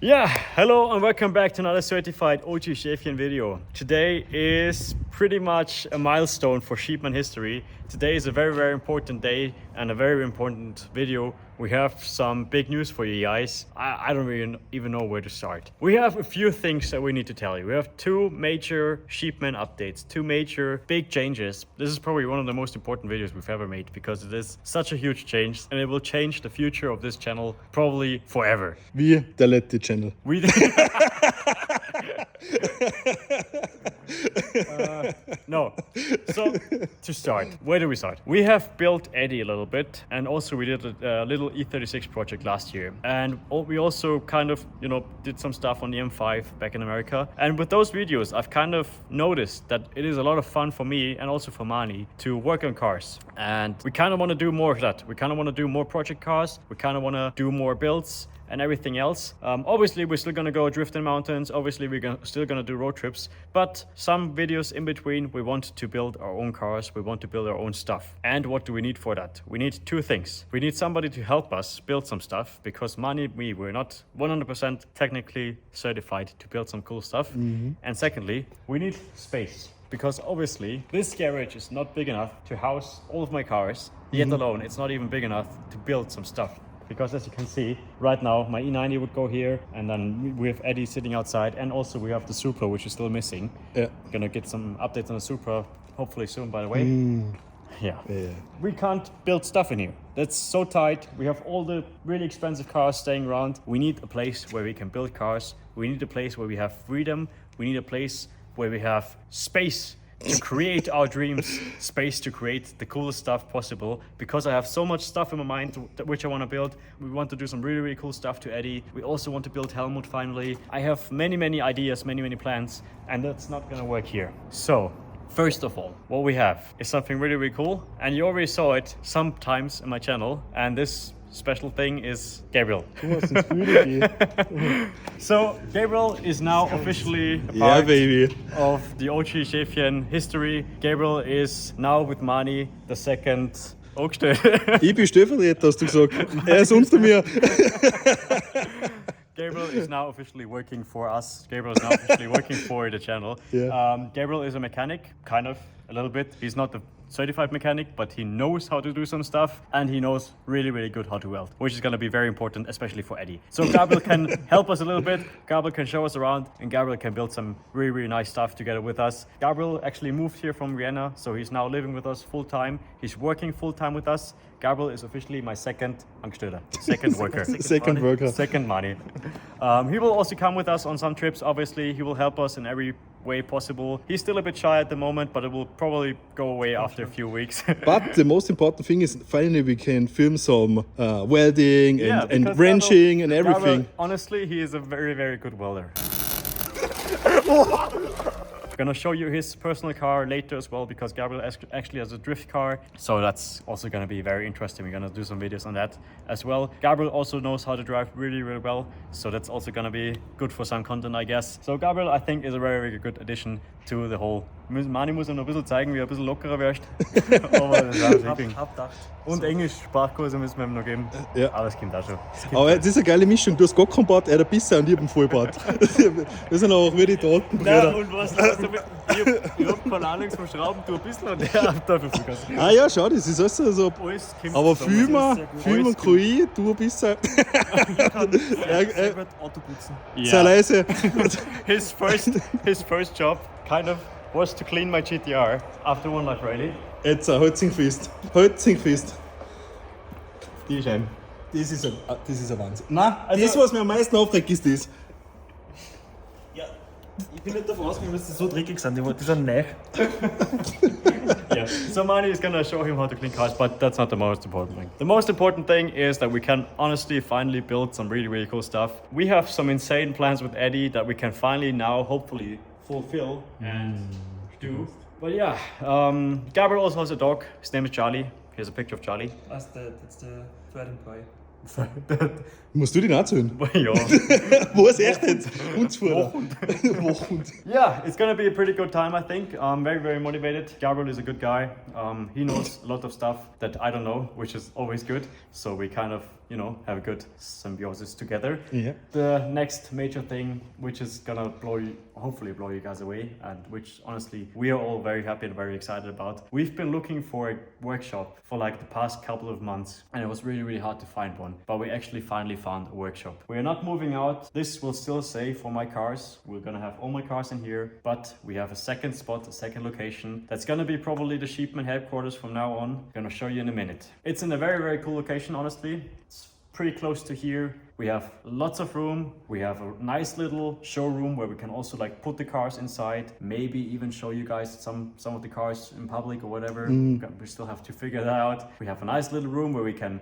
Yeah, hello and welcome back to another certified OG Schäfchen video. Today is pretty much a milestone for Sheepman history. Today is a very important day and a very important video. We have some big news for you guys. I don't really even know where to start. We have a few things that we need to tell you. We have two major Sheepman updates, two major big changes. This is probably one of the most important videos we've ever made because it is such a huge change and it will change the future of this channel probably forever. Wie der letzte Channel. No. So, to start, where do we start? We have built Eddie a little bit, and also we did a little E36 project last year. And we also kind of, did some stuff on the M5 back in America. And with those videos, I've kind of noticed that it is a lot of fun for me and also for Mani to work on cars. And we kind of want to do more of that. We kind of want to do more project cars. We kind of want to do more builds and everything else. Obviously, we're still gonna go drift in mountains. Obviously, we're still gonna do road trips. But some videos in between, we want to build our own cars. We want to build our own stuff. And what do we need for that? We need two things. We need somebody to help us build some stuff because Mani and me, we're not 100% technically certified to build some cool stuff. Mm-hmm. And secondly, we need space. Because obviously, this garage is not big enough to house all of my cars. Yet alone, it's not even big enough to build some stuff. Because as you can see, right now, my E90 would go here, and then we have Eddie sitting outside, and also we have the Supra, which is still missing. Yeah. Gonna get some updates on the Supra, hopefully soon, by the way. Yeah. We can't build stuff in here. That's so tight. We have all the really expensive cars staying around. We need a place where we can build cars. We need a place where we have freedom. We need a place where we have space to create our dreams, space to create the coolest stuff possible, because I have so much stuff in my mind which I want to build. We want to do some really cool stuff to Eddie. We also want to build Helmut finally. I have many ideas, many plans, and that's not gonna work here. So first of all, what we have is something really cool, and you already saw it sometimes in my channel, and this special thing is Gabriel. So Gabriel is now officially a part of the OG Schäfchen history. Gabriel is now with Mani the second Oakstead. Ich bin Stellvertreter, hast du gesagt. Ist unter mir. Gabriel is now officially working for us. Gabriel is now officially working for the channel. Yeah. Gabriel is a mechanic, kind of, a little bit. He's not the certified mechanic, but he knows how to do some stuff, and he knows really good how to weld, which is going to be very important, especially for Eddie. So Gabriel can help us a little bit. Gabriel can show us around, and Gabriel can build some really nice stuff together with us. Gabriel actually moved here from Vienna, so he's now living with us full time. He's working full time with us. Gabriel is officially my second Angestellter, second worker. Second Mani. He will also come with us on some trips, obviously. He will help us in every way possible. He's still a bit shy at the moment, but it will probably go away after a few weeks. But the most important thing is finally we can film some welding and wrenching and everything. Gabriel, honestly, he is a very good welder. I'm gonna show you his personal car later as well, because Gabriel actually has a drift car, so that's also gonna be very interesting. We're gonna do some videos on that as well. Gabriel also knows how to drive really well, so that's also gonna be good for some content, I guess. So Gabriel, I think, is a very good addition to the whole. Mani muss ihm noch ein bisschen zeigen, wie er ein bisschen lockerer wirst. Aber das ist wirklich. Und Englisch-Sprachkurse müssen wir ihm noch geben. Ja. Aber das kommt auch schon. Aber das ist eine geile Mischung. Du hast gar keinen Bart, er hat ein bisschen und ich habe einen Vollbart. Wir sind auch wie die Toten. Nein, und was hast du mit? Ich hab keine Ahnung vom Schrauben, du ein bisschen und der hat dafür Vollgas. Ah ja, schau, das ist alles so. Aber filmen kann ich, du ein bisschen. Ich kann sehr gut Auto putzen. Sehr leise. His first job kind of was to clean my GTR after one lap rally. Jetzt, halt sich fest. Die Scheibe. Das ist ein Wahnsinn. Nein, also das, was mir am meisten aufregt, ist das. Ja, ich bin nicht davon ausgegangen, dass die so dreckig sind. Die sind neu. Yeah. So Mani is gonna show him how to clean cars, but that's not the most important thing. The most important thing is that we can honestly finally build some really cool stuff. We have some insane plans with Eddie that we can finally now hopefully fulfill and do. But yeah, Gabriel also has a dog. His name is Charlie. Here's a picture of Charlie. That's the third employee. Musst du den anzünden? Ja. Was, echt jetzt? Hundsfutter. Wochhund. Yeah, it's gonna be a pretty good time, I think. I'm very, very motivated. Gabriel is a good guy. He knows a lot of stuff that I don't know, which is always good. So we kind of, have a good symbiosis together. Yeah. The next major thing, which is gonna hopefully blow you guys away, and which honestly we are all very happy and very excited about. We've been looking for a workshop for like the past couple of months, and it was really, really hard to find one. But we actually finally found a workshop. We are not moving out. This will still stay for my cars. We're gonna have all my cars in here, but we have a second spot, a second location. That's gonna be probably the Sheepman headquarters from now on. I'm gonna show you in a minute. It's in a very, very cool location, honestly. It's pretty close to here. We have lots of room. We have a nice little showroom where we can also like put the cars inside, maybe even show you guys some of the cars in public or whatever. We still have to figure that out. We have a nice little room where we can,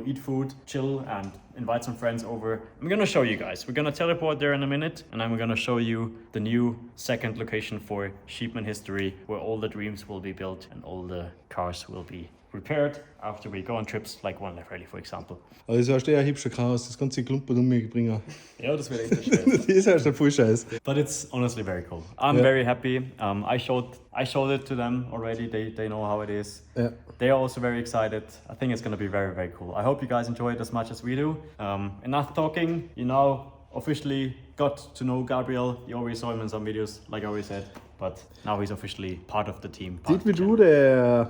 eat food, chill, and invite some friends over. I'm gonna show you guys. We're gonna teleport there in a minute, and I'm gonna show you the new second location for Sheepman history, where all the dreams will be built and all the cars will be repaired after we go on trips like One Life Rally, for example. Also hast du eher hübsche Chaos, das ganze Klumper umbringen. Ja, das wird echt schwer. Das ist ja voll scheiß. But it's honestly very cool. I'm very happy. I showed it to them already. They know how it is. Yeah. They are also very excited. I think it's going to be very, very cool. I hope you guys enjoy it as much as we do. Enough talking. You now officially got to know Gabriel. You already saw him in some videos, like I already said. But now he's officially part of the team. Did we do the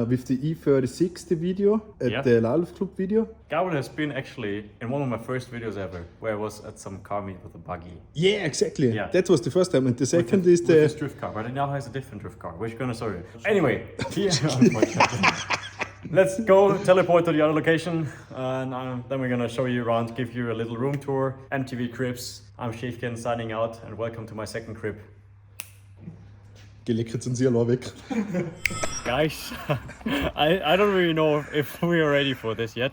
with the E36 the video at the Laluf Club video? Gabriel has been actually in one of my first videos ever, where I was at some car meet with a buggy. Yeah, exactly. Yeah. That was the first time, and the second with is the his drift car, but he now has a different drift car, which we're gonna show you. Anyway, let's go teleport to the other location, and then we're gonna show you around, give you a little room tour. MTV Cribs. I'm Schiefken signing out, and welcome to my second crib. Geh lecker zum Ziel weg. Guys, I don't really know if we are ready for this yet,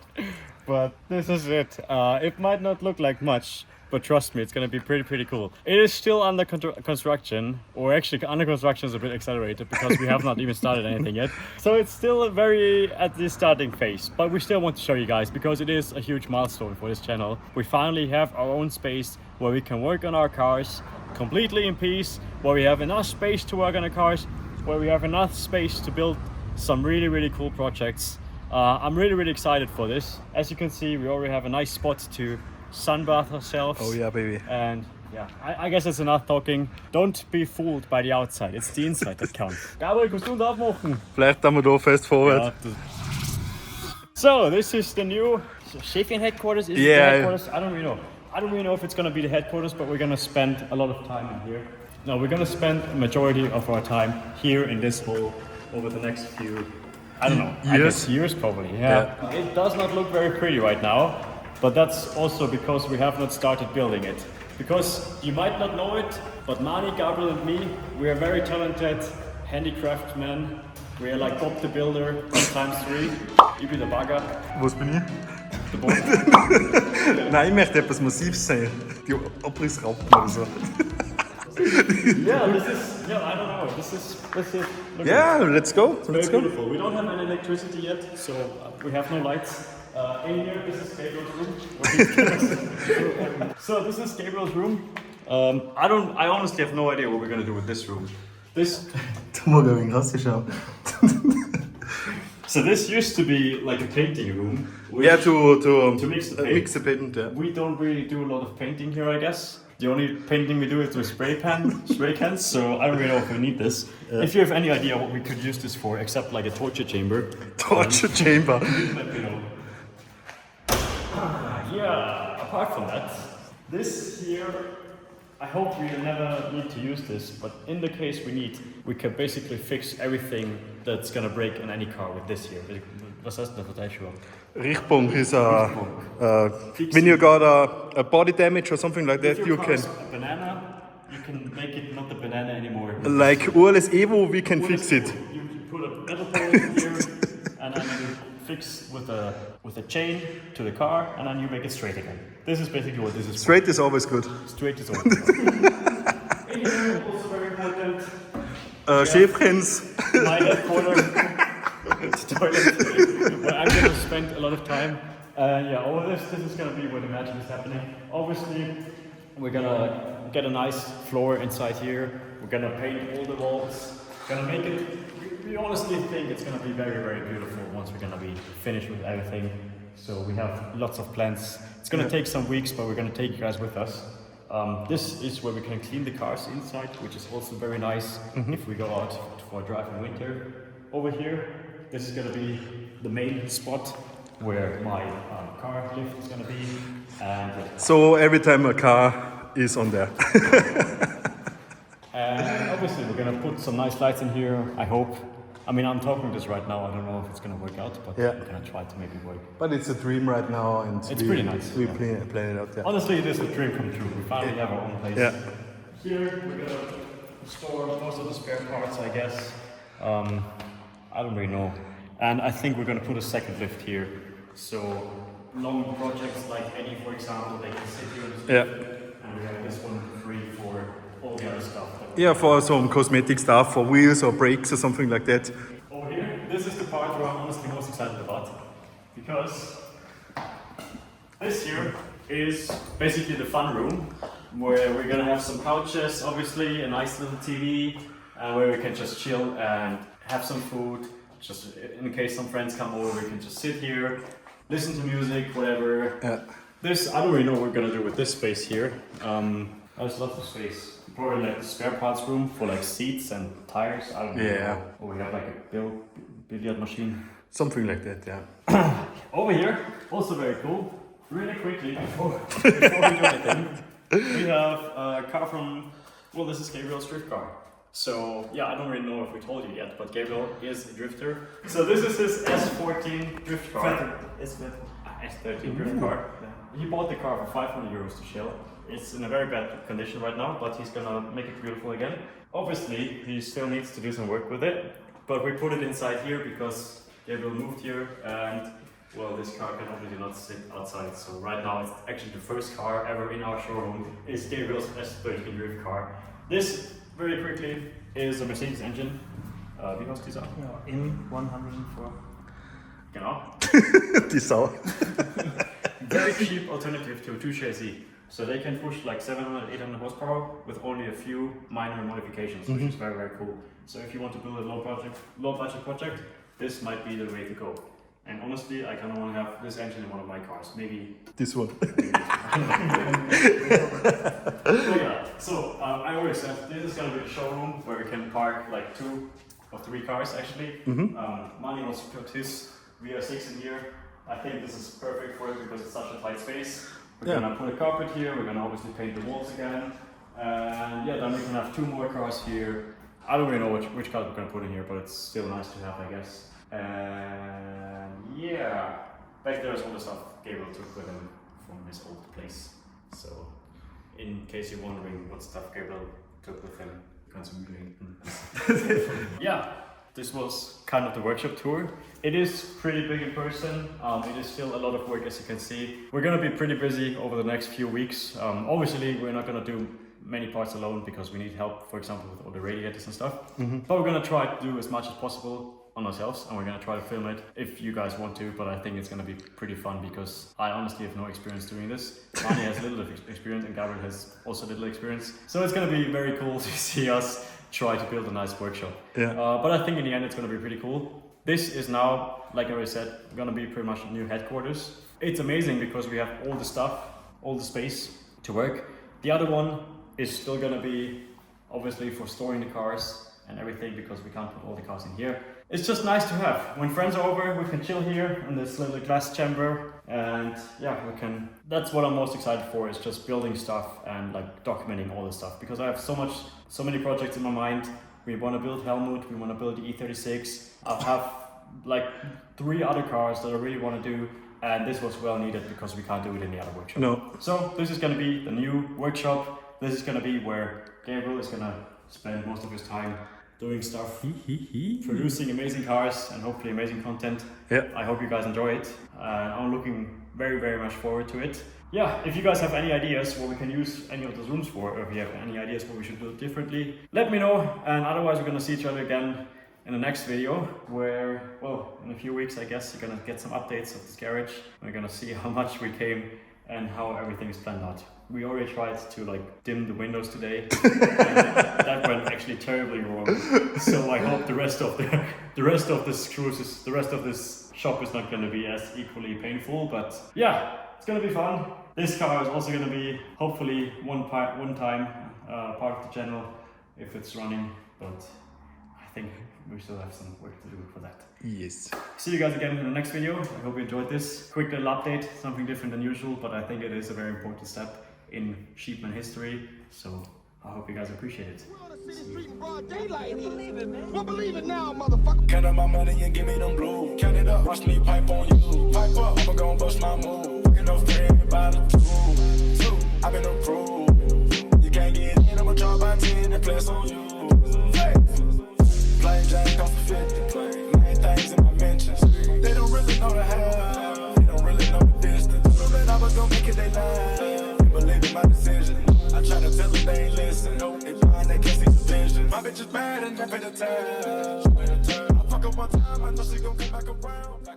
but this is it. It might not look like much, but trust me, it's gonna be pretty cool. It is still under construction, or actually under construction is a bit accelerated because we have not even started anything yet. So it's still very at the starting phase, but we still want to show you guys because it is a huge milestone for this channel. We finally have our own space where we can work on our cars completely in peace, where we have enough space to work on the cars, where we have enough space to build some really cool projects. I'm really excited for this. As you can see, we already have a nice spot to sunbath ourselves. Oh yeah, baby. And yeah, I guess it's enough talking. Don't be fooled by the outside. It's the inside that counts. Gabriel, kannst du uns aufmachen? Vielleicht haben wir da fest forward. Ja, so this is the new Schiefken headquarters. Is it the Yeah. headquarters? I don't really know if it's gonna be the headquarters, but we're gonna spend a lot of time in here. No, we're gonna spend a majority of our time here in this hall over the next few, I don't know, I guess years probably. Yeah. It does not look very pretty right now, but that's also because we have not started building it. Because you might not know it, but Mani, Gabriel and me, we are very talented handicraft men. We are like Bob the Builder times 3. Ich bin der Bagger. Was bin ich? The boy. Nein, ich möchte etwas Massives sehen. Die Abrissrappen oder so. Yeah, I don't know. This is look Yeah, let's go. very Let's go. beautiful. We don't have any electricity yet, so we have no lights. In here, this is Gabriel's room. So this is Gabriel's room. I honestly have no idea what we're gonna do with this room. This. Da mag ich krass schauen. So this used to be like a painting room. Yeah, to mix the paint. mix the paint, yeah. We don't really do a lot of painting here, I guess. The only painting we do is with spray cans, so I don't really know if we need this. Yeah. If you have any idea what we could use this for, except like a torture chamber, Torture chamber. let me know. Yeah, apart from that, this here, I hope we never need to use this, but in the case we need, we can basically fix everything that's gonna break in any car with this here. Was heißt denn das für Teilschuhe? Richtpunkt is when you got a body damage or something like that, If you your can car's a banana, you can make it not a banana anymore. like Urles Evo, we can fix it. You put a metal pole in here, and then you fix with a chain to the car, and then you make it straight again. This is basically what this is. Straight is always good. Straight is all. In here, also very important. Chefkens. My headquarters, the toilet, where I'm going to spend a lot of time. Yeah, all this is gonna be where the magic is happening. Obviously, we're gonna get a nice floor inside here. We're gonna paint all the walls. Gonna make it. We honestly think it's gonna be very, very beautiful once we're gonna be finished with everything. So we have lots of plans. It's gonna take some weeks, but we're gonna take you guys with us. This is where we can clean the cars inside, which is also very nice if we go out for a drive in winter. Over here, this is gonna be the main spot where my car lift is gonna be. And So every time a car is on there. And obviously we're gonna put some nice lights in here, I hope. I mean, I'm talking this right now, I don't know if it's gonna work out, but Yeah. we're gonna try to make it work. But it's a dream right now, and It's pretty nice, We yeah. plan it out. Yeah. Honestly, it is a dream come true. We finally have our own place. Yeah. Here we're gonna store most of the spare parts, I guess. I don't really know. And I think we're gonna put a second lift here. So long projects like any, for example, they can sit here and Yeah. and we have this one free for all the other stuff. Yeah, for some cosmetic stuff, for wheels or brakes or something like that. Over here, this is the part where I'm honestly most excited about, because this here is basically the fun room, where we're gonna have some couches, obviously, a nice little TV, where we can just chill and have some food. Just in case some friends come over, we can just sit here, listen to music, whatever. Yeah. This, I don't really know what we're gonna do with this space here. There's lots of space. Probably like the spare parts room for like seats and tires. I don't know. Yeah. Or we have like a billiard machine. Something like that, yeah. Over here, also very cool. Really quickly, before we do anything, we have a car from, well, this is Gabriel's drift car. So yeah, I don't really know if we told you yet, but Gabriel is a drifter. So this is his S14 drift car. S13 drift car. He bought the car for 500 euros to chill. It's in a very bad condition right now, but he's gonna make it beautiful again. Obviously, he still needs to do some work with it, but we put it inside here because Gabriel moved here, and well, this car can obviously not sit outside. So right now, it's actually the first car ever in our showroom is Gabriel's S13 drift car. This, very quickly, is a Mercedes engine. Wie heißt dieser? M104. Genau. Die Sau. Very cheap alternative to a 2 chassis. So they can push like 700, 800 horsepower with only a few minor modifications, which is very, very cool. So if you want to build a low budget project, this might be the way to go. And honestly, I kind of want to have this engine in one of my cars. Maybe. This one. So I always said this is going to be the showroom where we can park like 2 or 3 cars actually. Mani wants to put his VR6 in here. I think this is perfect for it because it's such a tight space. We're gonna put a carpet here, we're gonna obviously paint the walls again. And yeah, then we can have 2 more cars here. I don't really know which cars we're gonna put in here, but it's still nice to have, I guess. And yeah, back there is all the stuff Gabriel took with him from his old place. So, in case you're wondering what stuff Gabriel took with him, yeah. This was kind of the workshop tour. It is pretty big in person. It is still a lot of work, as you can see. We're gonna be pretty busy over the next few weeks. Obviously, we're not gonna do many parts alone because we need help, for example, with all the radiators and stuff. But we're gonna try to do as much as possible on ourselves, and we're gonna try to film it if you guys want to, but I think it's gonna be pretty fun because I honestly have no experience doing this. Mani has little experience and Gabriel has also little experience. So it's gonna be very cool to see us try to build a nice workshop. Yeah. But I think in the end it's gonna be pretty cool. This is now, like I already said, gonna be pretty much a new headquarters. It's amazing because we have all the stuff, all the space to work. The other one is still gonna be obviously for storing the cars and everything because we can't put all the cars in here. It's just nice to have. When friends are over, we can chill here in this little glass chamber, and yeah, we can. That's what I'm most excited for, is just building stuff and like documenting all this stuff because I have so many projects in my mind. We want to build Helmut, we want to build the E36. I have like 3 other cars that I really want to do, and this was well needed because we can't do it in the other workshop. No. So this is going to be the new workshop. This is going to be where Gabriel is going to spend most of his time doing stuff, producing amazing cars and hopefully amazing content. Yeah. I hope you guys enjoy it. I'm looking very, very much forward to it. Yeah, if you guys have any ideas what we can use any of those rooms for, or if you have any ideas what we should do differently, let me know. And otherwise, we're gonna see each other again in the next video where, well, in a few weeks I guess you're gonna get some updates of this garage. We're gonna see how much we came and how everything is planned out. We already tried to like dim the windows today and that went actually terribly wrong. So I hope the rest of this shop is not gonna be as equally painful, but yeah, it's gonna be fun. This car is also gonna be hopefully one time part of the channel if it's running, but I think we still have some work to do for that. Yes. See you guys again in the next video. I hope you enjoyed this quick little update, something different than usual, but I think it is a very important step in Sheepman history, so I hope you guys appreciate it. Well, believe it now, motherfucker. Count up my money and give me them blues. Count it up, watch me pipe on you. Pipe up, I'ma gon' bust my move. Working off 3 by the 2. I've been approved. You can't get in, I'ma drop by 10 and flex on you. Plain Jane cost for 50. Main things in my mentions. They don't really know the half. They don't really know the distance. Know that I was gon' make it, they lie. Believe in my decision. I try to tell them they ain't listen. No, they blind, they can't see the vision. My bitch is bad and I pay the tab. I fuck up one time, I know she gon' come back around.